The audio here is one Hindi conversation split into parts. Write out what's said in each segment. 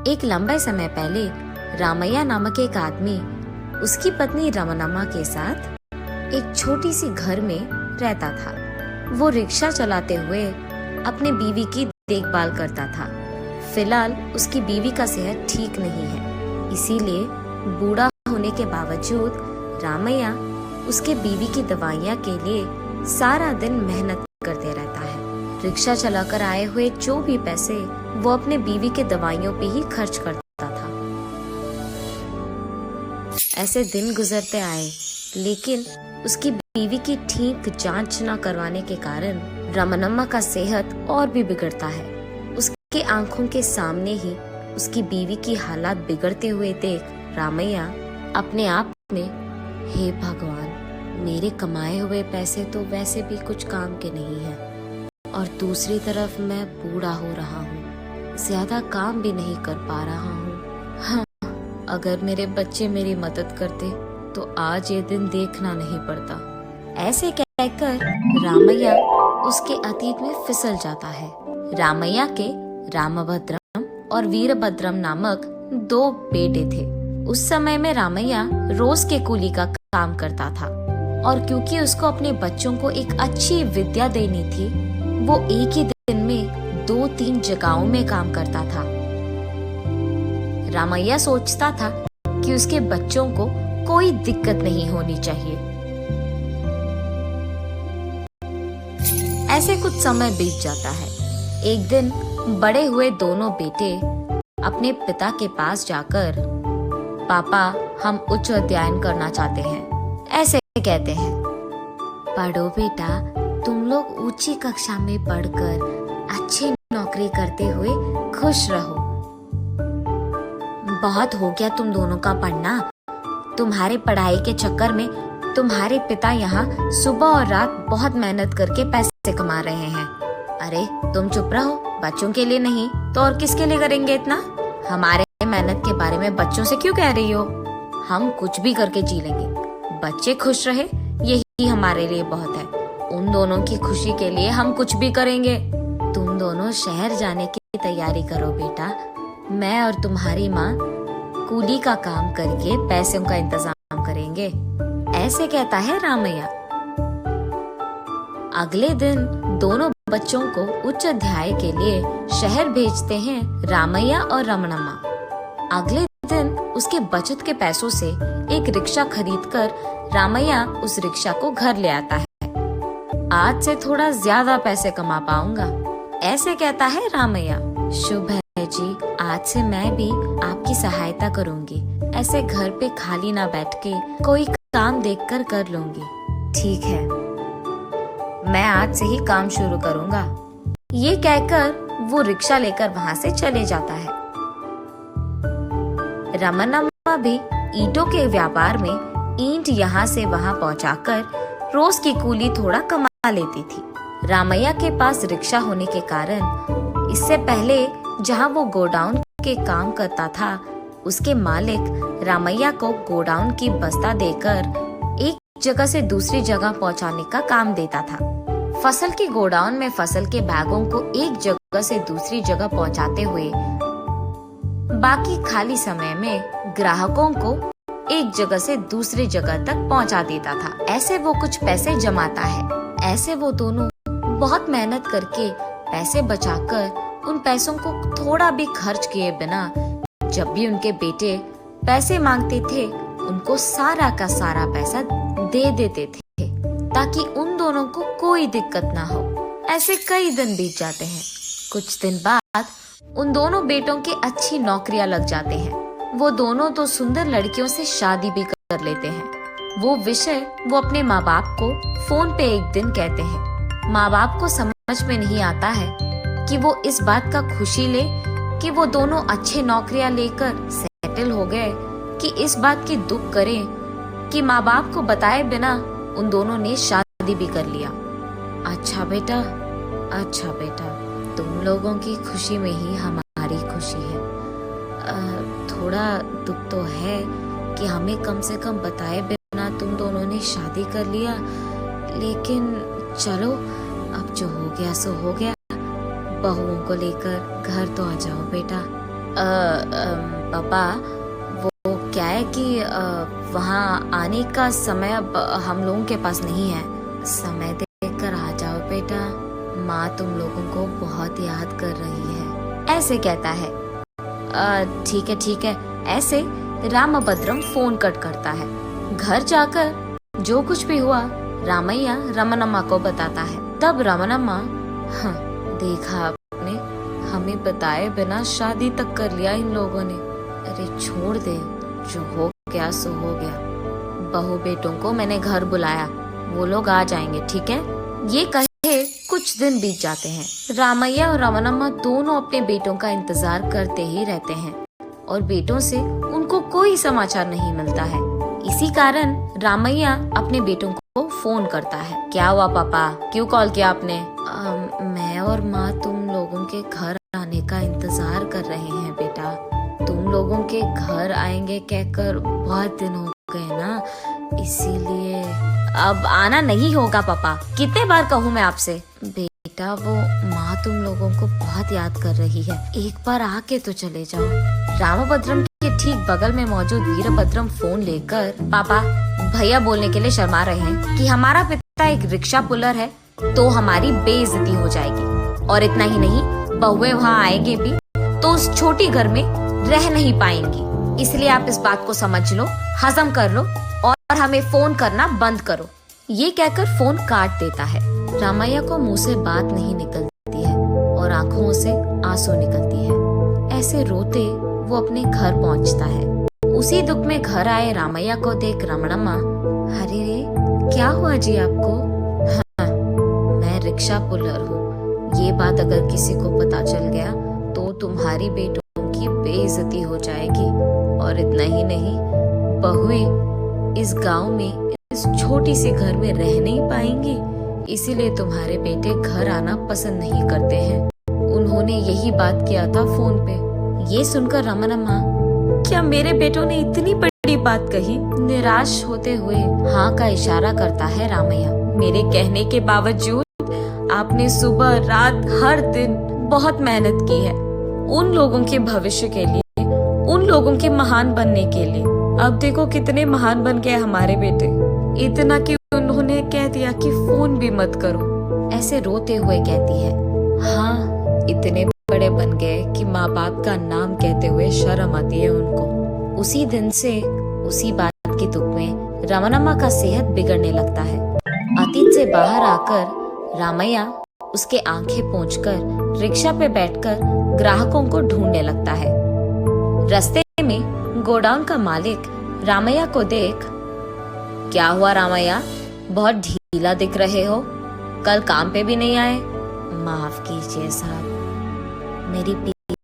एक लंबे समय पहले रामैया नामक एक आदमी उसकी पत्नी रमनम्मा के साथ एक छोटी सी घर में रहता था। वो रिक्शा चलाते हुए अपने बीवी की देखभाल करता था। फिलहाल उसकी बीवी का सेहत ठीक नहीं है, इसीलिए बूढ़ा होने के बावजूद रामैया उसके बीवी की दवाइयाँ के लिए सारा दिन मेहनत करते रहता है। रिक्शा चलाकर आए हुए जो भी पैसे वो अपने बीवी के दवाइयों पे ही खर्च करता था। ऐसे दिन गुजरते आए, लेकिन उसकी बीवी की ठीक जांच न करवाने के कारण रमनम्मा का सेहत और भी बिगड़ता है। उसके आंखों के सामने ही उसकी बीवी की हालात बिगड़ते हुए देख रामैया अपने आप में, हे भगवान, मेरे कमाए हुए पैसे तो वैसे भी कुछ काम के नहीं हैं, और दूसरी तरफ मैं बूढ़ा हो रहा हूँ, ज्यादा काम भी नहीं कर पा रहा हूँ। हाँ, अगर मेरे बच्चे मेरी मदद करते तो आज ये दिन देखना नहीं पड़ता। ऐसे कहकर रामैया उसके अतीत में फिसल जाता है। रामैया के रामभद्रम और वीरभद्रम नामक 2 बेटे थे। उस समय में रामैया रोज के कूली का काम करता था, और क्योंकि उसको अपने बच्चों को एक अच्छी विद्या देनी थी, वो एक ही दिन में 2-3 जगहों में काम करता था। रामैया सोचता था कि उसके बच्चों को कोई दिक्कत नहीं होनी चाहिए। ऐसे कुछ समय बीत जाता है। एक दिन बड़े हुए दोनों बेटे अपने पिता के पास जाकर, पापा, हम उच्च अध्ययन करना चाहते हैं, ऐसे कहते हैं। पढ़ो बेटा, तुम लोग ऊंची कक्षा में पढ़कर अच्छी नौकरी करते हुए खुश रहो। बहुत हो गया तुम दोनों का पढ़ना। तुम्हारे पढ़ाई के चक्कर में तुम्हारे पिता यहाँ सुबह और रात बहुत मेहनत करके पैसे कमा रहे हैं। अरे तुम चुप रहो, बच्चों के लिए नहीं तो और किसके लिए करेंगे इतना? हमारे मेहनत के बारे में बच्चों से क्यों कह रही हो? हम कुछ भी करके जी लेंगे, बच्चे खुश रहे यही हमारे लिए बहुत है। उन दोनों की खुशी के लिए हम कुछ भी करेंगे। तुम दोनों शहर जाने की तैयारी करो बेटा, मैं और तुम्हारी माँ कूली का काम करके पैसों का इंतजाम करेंगे, ऐसे कहता है रामैया। अगले दिन दोनों बच्चों को उच्च अध्याय के लिए शहर भेजते हैं रामैया और रमनम्मा। अगले दिन उसके बचत के पैसों से एक रिक्शा खरीदकर रामैया उस रिक्शा को घर ले आता है। आज से थोड़ा ज्यादा पैसे कमा पाऊंगा, ऐसे कहता है रामैया। शुभ है जी, आज से मैं भी आपकी सहायता करूंगी। ऐसे घर पे खाली ना बैठ के कोई काम देखकर कर लूंगी। ठीक है, मैं आज से ही काम शुरू करूंगा। ये कहकर वो रिक्शा लेकर वहाँ से चले जाता है। रमनम्मा भी ईंटों के व्यापार में ईंट यहाँ से वहाँ पहुँचाकर रोज की कूली थोड़ा कमा लेती थी। रामैया के पास रिक्शा होने के कारण इससे पहले जहाँ वो गोडाउन के काम करता था, उसके मालिक रामैया को गोडाउन की बस्ता देकर एक जगह से दूसरी जगह पहुँचाने का काम देता था। फसल की गोडाउन में फसल के बैगों को एक जगह से दूसरी जगह पहुँचाते हुए बाकी खाली समय में ग्राहकों को एक जगह से दूसरी जगह तक पहुंचा देता था। ऐसे वो कुछ पैसे जमाता है। ऐसे वो दोनों बहुत मेहनत करके पैसे बचाकर उन पैसों को थोड़ा भी खर्च किए बिना जब भी उनके बेटे पैसे मांगते थे, उनको सारा का सारा पैसा दे देते थे, ताकि उन दोनों को कोई दिक्कत ना हो। ऐसे कई दिन बीत जाते हैं। कुछ दिन बाद उन दोनों बेटों की अच्छी नौकरियां लग जाते हैं। वो दोनों तो सुंदर लड़कियों से शादी भी कर लेते हैं। वो विषय वो अपने माँ बाप को फोन पे एक दिन कहते हैं। माँ बाप को समझ में नहीं आता है कि वो इस बात का खुशी ले कि वो दोनों अच्छे नौकरियां लेकर सेटल हो गए, कि इस बात की दुख करें कि माँ बाप को बताए बिना उन दोनों ने शादी भी कर लिया। अच्छा बेटा, तुम लोगों की खुशी में ही हमारी खुशी है। थोड़ा दुख तो है कि हमें कम से कम बताए बिना तुम दोनों ने शादी कर लिया, लेकिन चलो अब जो हो गया सो हो गया। बहुओं को लेकर घर तो आ जाओ बेटा। पापा, वो क्या है कि वहाँ आने का समय अब हम लोगों के पास नहीं है। समय देख कर आ जाओ बेटा, माँ तुम लोगों को बहुत याद कर रही है, ऐसे कहता है। ठीक है। ऐसे रामभद्रम फोन कट करता है। घर जाकर जो कुछ भी हुआ रामैया रमनम्मा को बताता है। तब रमनम्मा, हाँ देखा आपने, हमें बताए बिना शादी तक कर लिया इन लोगों ने। अरे छोड़ दे, जो हो गया सो हो गया। बहू बेटों को मैंने घर बुलाया, वो लोग आ जाएंगे, ठीक है। ये कहे कुछ दिन बीत जाते हैं। रामैया और रमनम्मा दोनों अपने बेटों का इंतजार करते ही रहते हैं और बेटों से उनको कोई समाचार नहीं मिलता है। इसी कारण रामैया अपने बेटों को फोन करता है। क्या हुआ पापा, क्यों कॉल किया आपने? मैं और माँ तुम लोगों के घर आने का इंतजार कर रहे हैं बेटा। तुम लोगों के घर आएंगे कहकर बहुत दिन हो गए ना, इसीलिए। अब आना नहीं होगा पापा, कितने बार कहूँ मैं आपसे। बेटा वो माँ तुम लोगों को बहुत याद कर रही है, एक बार आके तो चले जाओ। रामभद्रम के ठीक बगल में मौजूद वीरभद्रम फोन लेकर, पापा भैया बोलने के लिए शर्मा रहे हैं कि हमारा पिता एक रिक्शा पुलर है तो हमारी बेइज्जती हो जाएगी, और इतना ही नहीं, बहुएं वहाँ आएंगे भी तो उस छोटी घर में रह नहीं पाएंगी। इसलिए आप इस बात को समझ लो, हजम कर लो और हमें फोन करना बंद करो। ये कहकर फोन काट देता है। रामैया को मुंह से बात नहीं निकलती है और आंखों से आंसू निकलती है। ऐसे रोते वो अपने घर पहुंचता है। उसी दुख में घर आए रामैया को देख रमणम्मा, अरे रे क्या हुआ जी आपको? हाँ, मैं रिक्शा पुलर हूँ। ये बात अगर किसी को पता चल गया तो तुम्हारी बेटों की बेइज्जती हो जाएगी, और इतना ही नहीं, बहुएं इस गांव में इस छोटी सी घर में रह नहीं पाएंगी, इसीलिए तुम्हारे बेटे घर आना पसंद नहीं करते हैं। उन्होंने यही बात किया था फोन पे। ये सुनकर रमनम्मा, क्या मेरे बेटों ने इतनी बड़ी बात कही? निराश होते हुए हाँ का इशारा करता है रामैया। मेरे कहने के बावजूद आपने सुबह रात हर दिन बहुत मेहनत की है उन लोगों के भविष्य के लिए, उन लोगों के महान बनने के लिए। अब देखो कितने महान बन गए हमारे बेटे, इतना कि उन्होंने कह दिया कि फोन भी मत करो। ऐसे रोते हुए कहती है, हाँ इतने बड़े बन गए कि माँ बाप का नाम कहते हुए शर्म आती है उनको। उसी दिन से उसी बात के दुख में रमनम्मा का सेहत बिगड़ने लगता है। अतीत से बाहर आकर रामैया उसके आंखें पोंछकर रिक्शा पे बैठकर ग्राहकों को ढूंढने लगता है। रास्ते में गोडाउन का मालिक रामैया को देख, क्या हुआ रामैया, बहुत ढीला दिख रहे हो, कल काम पे भी नहीं आए? माफ कीजिए साहब, मेरी पीठ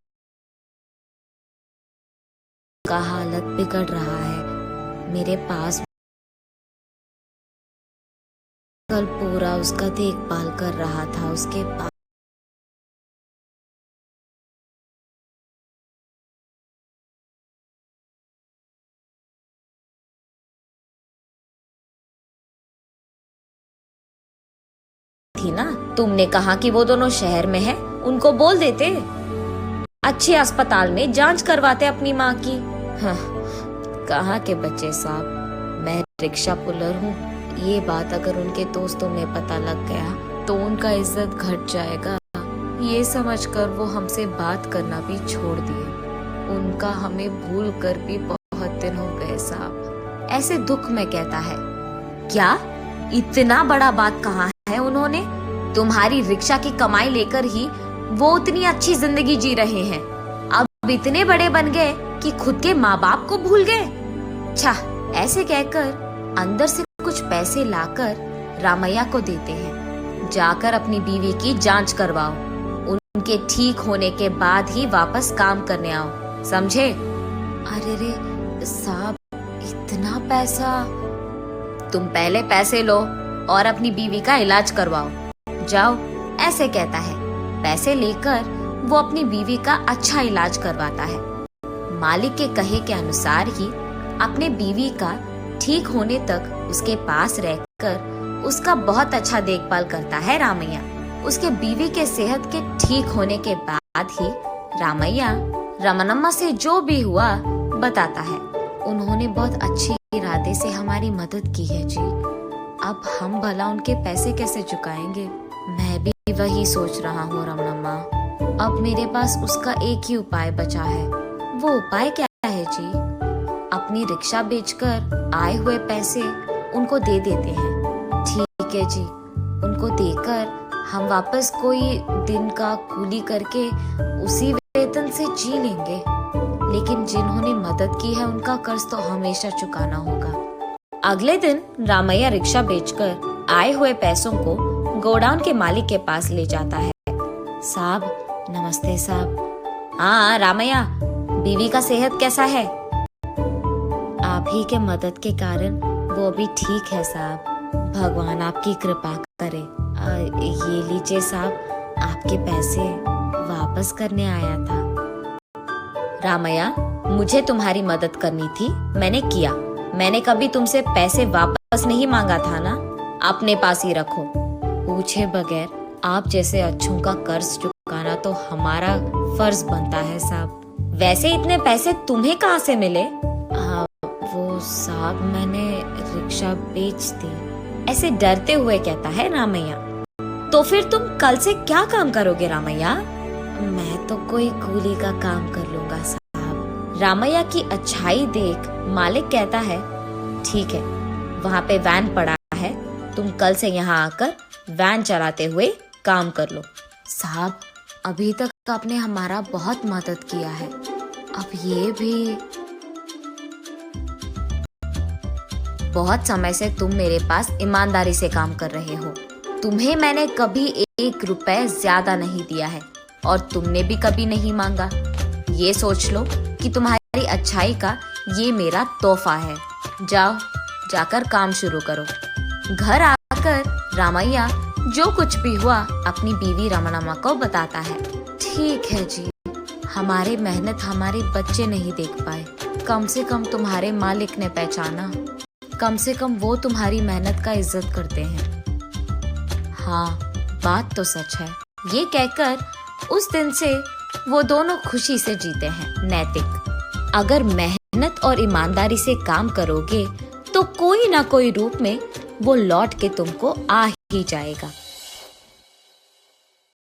का हालत बिगड़ रहा है। मेरे पास कल पूरा उसका देखभाल कर रहा था, उसके पास थी ना। तुमने कहा कि वो दोनों शहर में है, उनको बोल देते, अच्छे अस्पताल में जांच करवाते अपनी माँ की। हाँ, कहाँ के बच्चे साहब, मैं रिक्शा पुलर हूँ। ये बात अगर उनके दोस्तों में पता लग गया तो उनका इज्जत घट जाएगा। ये समझकर वो हमसे बात करना भी छोड़ दिए। उनका हमें भूल कर भी बहुत दिन हो गए साहब। ऐसे दुख में कहता है, क्या इतना बड़ा बात कहा है उन्होंने? तुम्हारी रिक्शा की कमाई लेकर ही वो उतनी अच्छी जिंदगी जी रहे हैं, अब इतने बड़े बन गए कि खुद के माँ बाप को भूल गए। अच्छा, ऐसे कहकर अंदर से कुछ पैसे लाकर रामैया को देते हैं। जाकर अपनी बीवी की जांच करवाओ, उनके ठीक होने के बाद ही वापस काम करने आओ, समझे? अरे रे साहब, इतना पैसा? तुम पहले पैसे लो और अपनी बीवी का इलाज करवाओ, जाओ, ऐसे कहता है। पैसे लेकर वो अपनी बीवी का अच्छा इलाज करवाता है। मालिक के कहे के अनुसार ही अपने बीवी का ठीक होने तक उसके पास रहकर उसका बहुत अच्छा देखभाल करता है रामैया। उसके बीवी के सेहत के ठीक होने के बाद ही रामैया रमनम्मा से जो भी हुआ बताता है। उन्होंने बहुत अच्छे इरादे से हमारी मदद की है जी। अब हम भला उनके पैसे कैसे चुकाएंगे? मैं भी वही सोच रहा हूँ रमनम्मा। अब मेरे पास उसका एक ही उपाय बचा है। वो उपाय क्या है जी? अपनी रिक्शा बेचकर आए हुए पैसे उनको दे देते हैं। ठीक है जी, उनको देकर हम वापस कोई दिन का कूली करके उसी वेतन से जी लेंगे। लेकिन जिन्होंने मदद की है उनका कर्ज तो हमेशा चुकाना होगा। अगले दिन रामैया रिक्शा बेचकर आए हुए पैसों को गोडाउन के मालिक के पास ले जाता है। साहब नमस्ते साहब। हाँ रामैया, बीवी का सेहत कैसा है? आप ही के मदद के कारण वो भी ठीक है साहब। भगवान आपकी कृपा करे। ये लीजिए साहब, आपके पैसे वापस करने आया था। रामैया, मुझे तुम्हारी मदद करनी थी, मैंने किया। मैंने कभी तुमसे पैसे वापस नहीं मांगा था ना, अपने पास ही रखो। पूछे बगैर आप जैसे अच्छों का कर्ज चुकाना तो हमारा फर्ज बनता है साहब। वैसे इतने पैसे तुम्हें कहाँ से मिले? वो साहब मैंने रिक्शा बेच दी। ऐसे डरते हुए कहता है रामैया। तो फिर तुम कल से क्या काम करोगे रामैया? मैं तो कोई कूली का काम कर लूंगा साहब। रामैया की अच्छाई देख मालिक कहता है, ठीक है, वहाँ पे वैन पड़ा है, तुम कल से यहाँ आकर वैन चलाते हुए काम कर लो। साहब अभी तक आपने हमारा बहुत मदद किया है, अब ये भी। बहुत समय से तुम मेरे पास ईमानदारी से काम कर रहे हो। तुम्हें मैंने कभी 1 रुपए ज्यादा नहीं दिया है और तुमने भी कभी नहीं मांगा। ये सोच लो कि तुम्हारी अच्छाई का ये मेरा तोहफा है। जाओ, जाकर काम शुरू करो। घर आकर रामैया जो कुछ भी हुआ अपनी बीवी रमनम्मा को बताता है। ठीक है जी, हमारी मेहनत हमारे बच्चे नहीं देख पाए, कम से कम तुम्हारे मालिक ने पहचाना। कम से कम वो तुम्हारी मेहनत का इज्जत करते हैं। हाँ, बात तो सच है। ये कहकर उस दिन से वो दोनों खुशी से जीते हैं। नैतिक, अगर मेहनत और ईमानदारी से काम करोगे तो कोई ना कोई रूप में वो लौट के तुमको आ ही जाएगा।